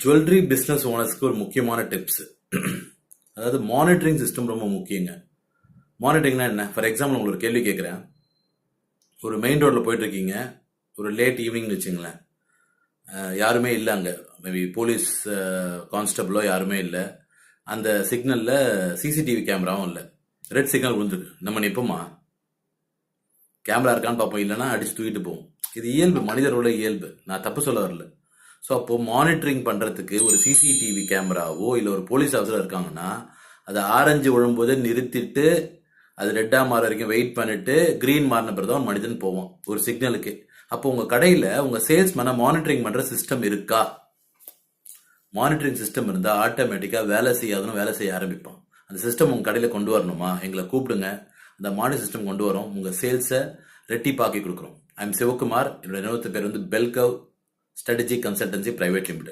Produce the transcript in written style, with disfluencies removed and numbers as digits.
Jewellery business ஓனர்ஸ்க்கு ஒரு முக்கியமான tips. அதாவது மானிட்டரிங் சிஸ்டம் ரொம்ப முக்கியங்க. மானிட்டரிங்னா என்ன? ஃபார் எக்ஸாம்பிள் உங்களுக்கு ஒரு கேள்வி கேட்குறேன். ஒரு மெயின் ரோட்டில் போயிட்டு இருக்கீங்க, ஒரு லேட் ஈவினிங்னு வச்சுங்களேன். யாருமே இல்லை அங்கே, மேபி போலீஸ் கான்ஸ்டபிளோ யாருமே இல்லை. அந்த சிக்னலில் சிசிடிவி கேமராவும் இல்லை. ரெட் சிக்னல் விழுந்துருக்கு. நம்ம நிற்போமா? கேமரா இருக்கான்னு பார்ப்போம், இல்லைன்னா அடித்து தூக்கிட்டு போவோம். இது இயல்பு, மனிதரோட இயல்பு. நான் தப்பு சொல்ல வரல. ஸோ அப்போ மானிட்டரிங் பண்ணுறதுக்கு ஒரு சிசிடிவி கேமராவோ இல்லை ஒரு போலீஸ் ஆஃபீஸர் இருக்காங்கன்னா, அதை ஆரஞ்சு விழும்போது நிறுத்திட்டு அது ரெட்டாக மாற வரைக்கும் வெயிட் பண்ணிட்டு க்ரீன் மாறின பிறகு தான் மனிதன் போவோம் ஒரு சிக்னலுக்கு. அப்போ உங்கள் கடையில் உங்கள் சேல்ஸ்மேனை மானிட்டரிங் பண்ணுற சிஸ்டம் இருக்கா? மானிட்டரிங் சிஸ்டம் இருந்தால் ஆட்டோமேட்டிக்காக வேலை செய்ய ஆரம்பிப்பான். அந்த சிஸ்டம் உங்கள் கடையில் கொண்டு வரணுமா? எங்களை கூப்பிடுங்க, அந்த மானிட்டர் சிஸ்டம் கொண்டு வரோம், உங்கள் சேல்ஸை ரெட்டிப்பாக்கி கொடுக்குறோம். I am Sivakumar. என்னோட நிறுவனத்து பேர் வந்து பெல்கவ் ஸ்ட்ராட்டஜி கன்சல்டன்சி பிரைவேட் லிமிடெட்.